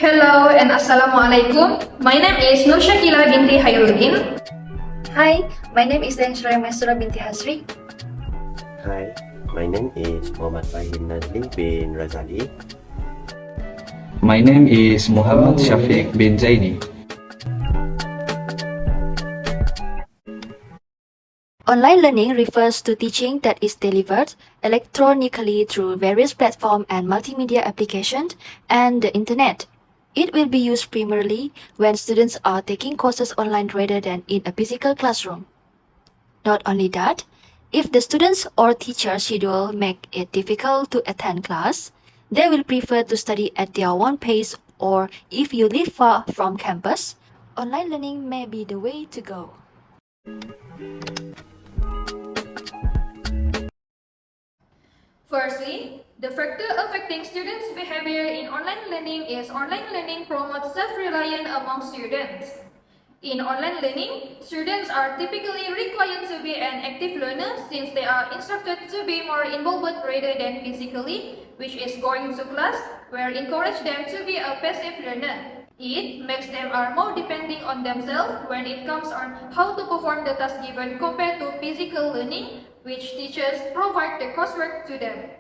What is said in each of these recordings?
Hello and Assalamualaikum. My name is Nur Shakila binti Hairuddin. Hi, my name is Denshra Masura binti Hasri. Hi, my name is Muhammad Fahim Nazli bin Razali. My name is Muhammad Shafiq bin Zaini. Online learning refers to teaching that is delivered electronically through various platforms and multimedia applications and the internet. It will be used primarily when students are taking courses online rather than in a physical classroom. Not only that, if the students or teacher schedule make it difficult to attend class, they will prefer to study at their own pace, or if you live far from campus, online learning may be the way to go. Firstly, the factor affecting students' behavior in online learning is online learning promotes self-reliance among students. In online learning, students are typically required to be an active learner since they are instructed to be more involved rather than physically, which is going to class, where encourage them to be a passive learner. It makes them are more depending on themselves when it comes on how to perform the task given compared to physical learning, which teachers provide the coursework to them.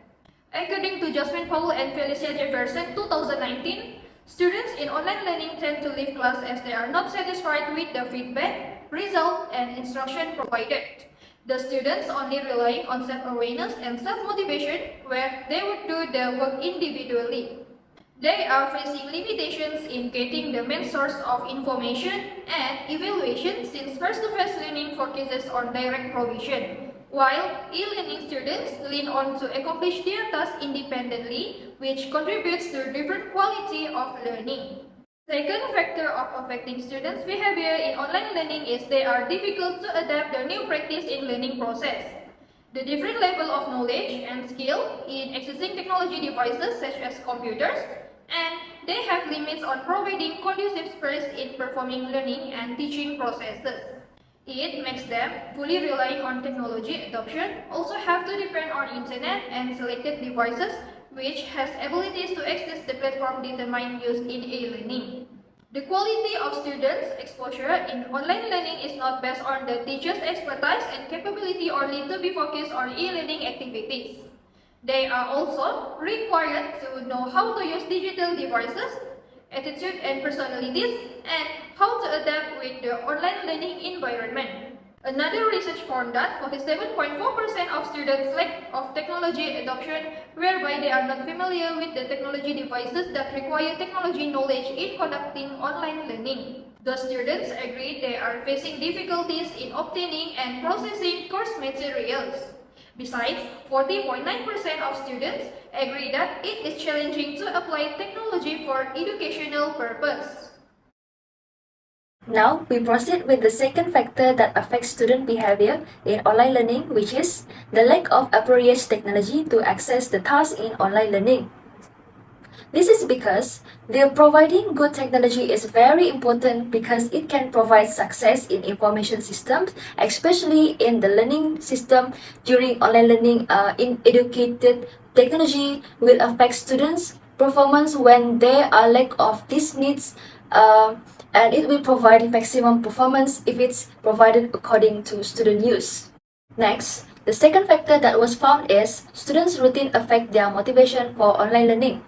According to Jasmine Powell and Felicia Jefferson 2019, students in online learning tend to leave class as they are not satisfied with the feedback, result, and instruction provided. The students only relying on self-awareness and self-motivation where they would do the work individually. They are facing limitations in getting the main source of information and evaluation since face-to-face learning focuses on direct provision, while e-learning students lean on to accomplish their tasks independently, which contributes to different quality of learning. Second factor of affecting students' behavior in online learning is they are difficult to adapt the new practice in learning process. The different level of knowledge and skill in accessing technology devices such as computers, and they have limits on providing conducive space in performing learning and teaching processes. It makes them fully relying on technology adoption, also have to depend on internet and selected devices which has abilities to access the platform determined used in e-learning. The quality of students' exposure in online learning is not based on the teacher's expertise and capability only to be focused on e-learning activities. They are also required to know how to use digital devices, attitude and personalities, and how to adapt with the online learning environment. Another research found that 47.4% of students lack of technology adoption, whereby they are not familiar with the technology devices that require technology knowledge in conducting online learning. The students agree they are facing difficulties in obtaining and processing course materials. Besides, 40.9% of students agree that it is challenging to apply technology for educational purpose. Now, we proceed with the second factor that affects student behavior in online learning, which is the lack of appropriate technology to access the tasks in online learning. This is because providing good technology is very important because it can provide success in information systems, especially in the learning system during online learning. Inadequate technology will affect students' performance when they are lack of these needs, and it will provide maximum performance if it's provided according to student use. Next, the second factor that was found is students' routine affect their motivation for online learning.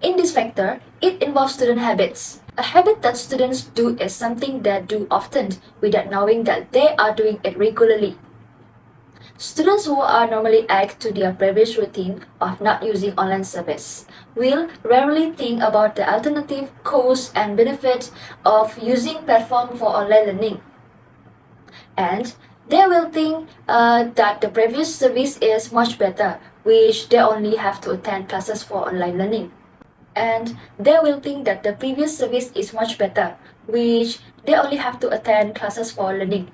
In this factor, it involves student habits. A habit that students do is something they do often without knowing that they are doing it regularly. Students who are normally act to their previous routine of not using online service will rarely think about the alternative costs and benefits of using platform for online learning. And they will think that the previous service is much better, which they only have to attend classes for online learning. And they will think that the previous service is much better, which they only have to attend classes for learning.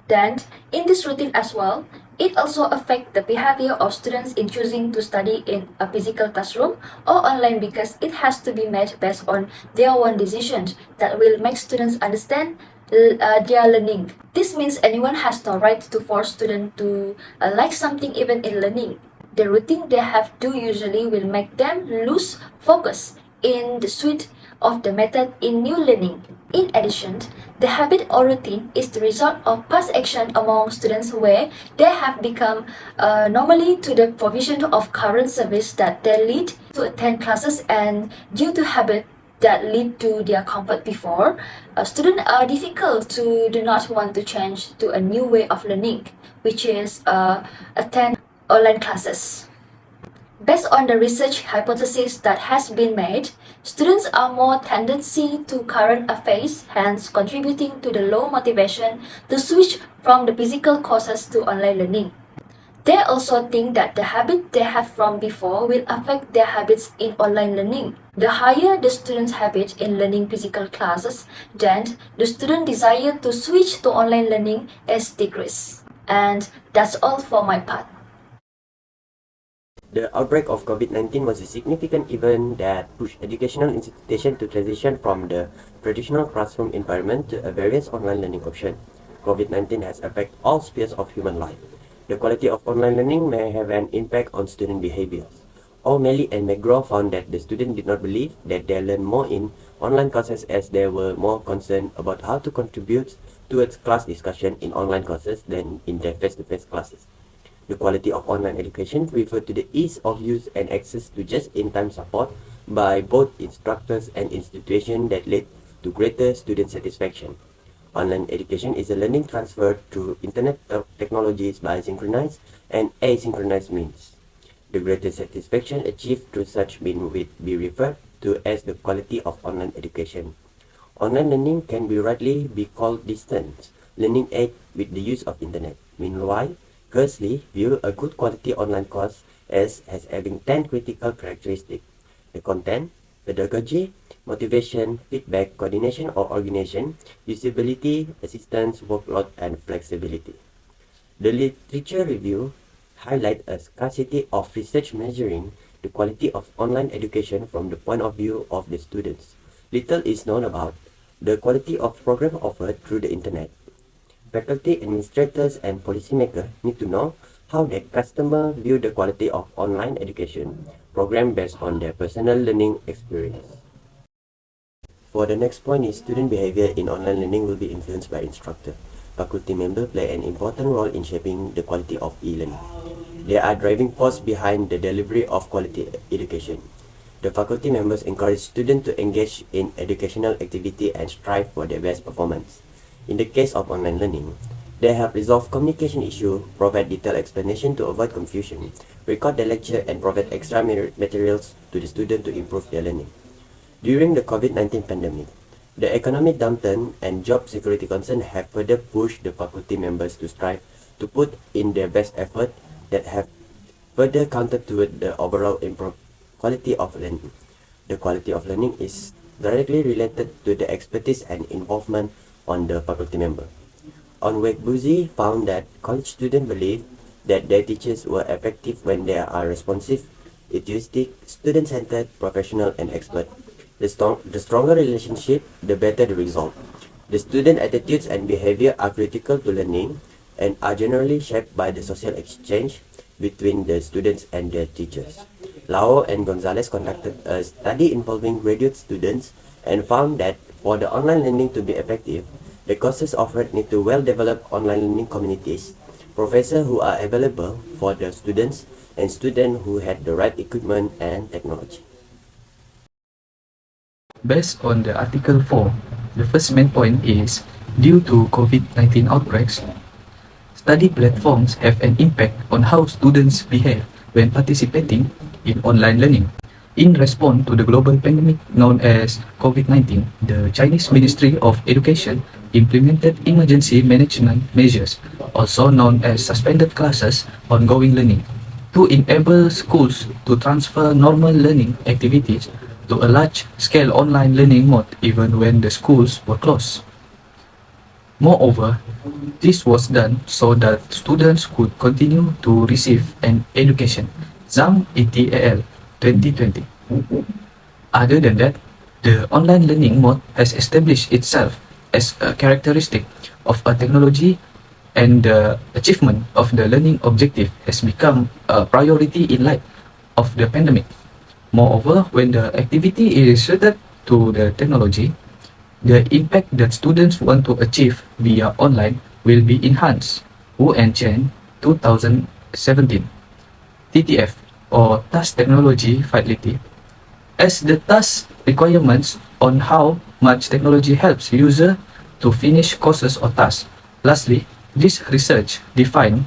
Then, in this routine as well, it also affects the behavior of students in choosing to study in a physical classroom or online because it has to be made based on their own decisions that will make students understand their learning. This means anyone has no right to force students to like something even in learning. The routine they have to usually will make them lose focus in the suite of the method in new learning. In addition, the habit or routine is the result of past action among students where they have become normally to the provision of current service that they lead to attend classes, and due to habit that lead to their comfort before, students are difficult to do not want to change to a new way of learning, which is attend online classes. Based on the research hypothesis that has been made, students are more tendency to current affairs, hence contributing to the low motivation to switch from the physical courses to online learning. They also think that the habit they have from before will affect their habits in online learning. The higher the student's habit in learning physical classes, then the student desire to switch to online learning is decreased. And that's all for my part. The outbreak of COVID-19 was a significant event that pushed educational institutions to transition from the traditional classroom environment to a various online learning option. COVID-19 has affected all spheres of human life. The quality of online learning may have an impact on student behaviors. O'Malley and McGraw found that the students did not believe that they learned more in online classes as they were more concerned about how to contribute towards class discussion in online courses than in their face-to-face classes. The quality of online education referred to the ease of use and access to just-in-time support by both instructors and institutions that led to greater student satisfaction. Online education is a learning transfer through internet technologies by synchronized and asynchronous means. The greater satisfaction achieved through such means will be referred to as the quality of online education. Online learning can be rightly be called distance learning aid with the use of internet. Meanwhile, Kersley view a good quality online course as having 10 critical characteristics: the content, pedagogy, motivation, feedback, coordination or organization, usability, assistance, workload, and flexibility. The literature review highlights a scarcity of research measuring the quality of online education from the point of view of the students. Little is known about the quality of programs offered through the internet. Faculty, administrators, and policymakers need to know how their customers view the quality of online education program based on their personal learning experience. For the next point is student behavior in online learning will be influenced by instructor. Faculty members play an important role in shaping the quality of e-learning. They are driving force behind the delivery of quality education. The faculty members encourage students to engage in educational activity and strive for their best performance. In the case of online learning, they help resolve communication issues, provide detailed explanation to avoid confusion, record the lecture, and provide extra materials to the student to improve their learning. During the COVID-19 pandemic, the economic downturn and job security concerns have further pushed the faculty members to strive to put in their best effort that have further counted toward the overall improved quality of learning. The quality of learning is directly related to the expertise and involvement on the faculty member. Onwegbuzi found that college students believe that their teachers were effective when they are responsive, enthusiastic, student-centered, professional, and expert. The stronger relationship, the better the result. The student attitudes and behavior are critical to learning and are generally shaped by the social exchange between the students and their teachers. Lau and Gonzalez conducted a study involving graduate students and found that for the online learning to be effective, the courses offered need to well-developed online learning communities, professors who are available for the students, and students who had the right equipment and technology. Based on the Article 4, the first main point is, due to COVID-19 outbreaks, study platforms have an impact on how students behave when participating in online learning. In response to the global pandemic known as COVID-19, the Chinese Ministry of Education implemented emergency management measures, also known as suspended classes, ongoing learning, to enable schools to transfer normal learning activities to a large-scale online learning mode even when the schools were closed. Moreover, this was done so that students could continue to receive an education. Zhang et al. 2020. Other than that, the online learning mode has established itself as a characteristic of a technology, and the achievement of the learning objective has become a priority in light of the pandemic. Moreover, when the activity is suited to the technology, the impact that students want to achieve via online will be enhanced. Wu and Chen, 2017. TTF, or Task Technology Fidelity. As the task requirements on how much technology helps user to finish courses or tasks. Lastly, this research defined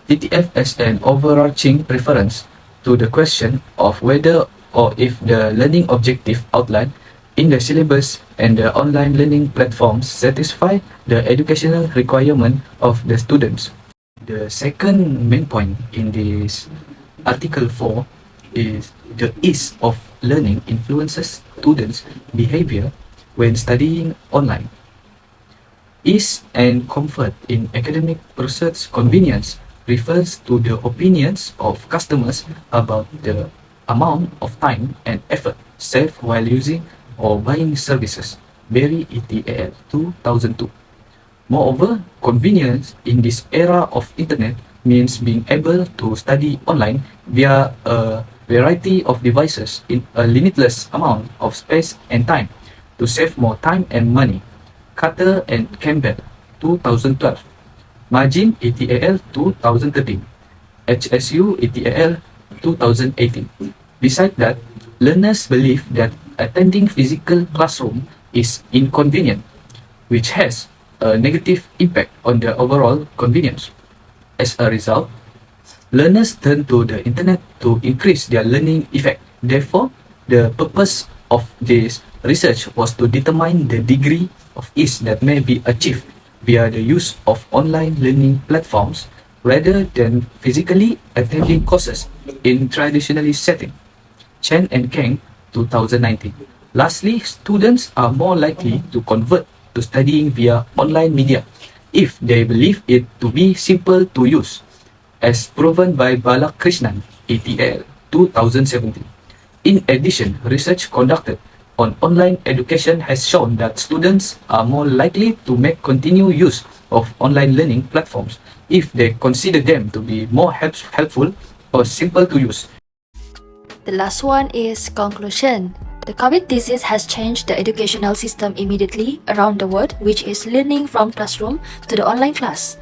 TTF as an overarching reference to the question of whether or if the learning objective outlined in the syllabus and the online learning platforms satisfy the educational requirement of the students. The second main point in this Article 4 is the ease of learning influences students' behavior when studying online. Ease and comfort in academic pursuits. Convenience refers to the opinions of customers about the amount of time and effort saved while using or buying services. Berry et al. 2002. Moreover, convenience in this era of internet means being able to study online via a variety of devices in a limitless amount of space and time to save more time and money. Carter and Campbell, 2012. Margin et al. 2013. HSU et al. 2018. Besides that, learners believe that attending physical classroom is inconvenient, which has a negative impact on the overall convenience. As a result, learners turn to the internet to increase their learning effect. Therefore, the purpose of this research was to determine the degree of ease that may be achieved via the use of online learning platforms rather than physically attending courses in traditional setting. Chen and Kang, 2019. Lastly, students are more likely to convert to studying via online media if they believe it to be simple to use, as proven by Balakrishnan et al. 2017. In addition, research conducted on online education has shown that students are more likely to make continued use of online learning platforms if they consider them to be more helpful or simple to use. The last one is conclusion. The COVID disease has changed the educational system immediately around the world, which is learning from classroom to the online class.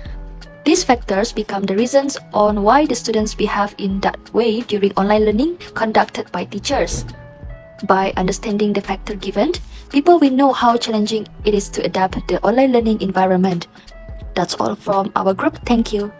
These factors become the reasons on why the students behave in that way during online learning conducted by teachers. By understanding the factor given, people will know how challenging it is to adapt the online learning environment. That's all from our group. Thank you.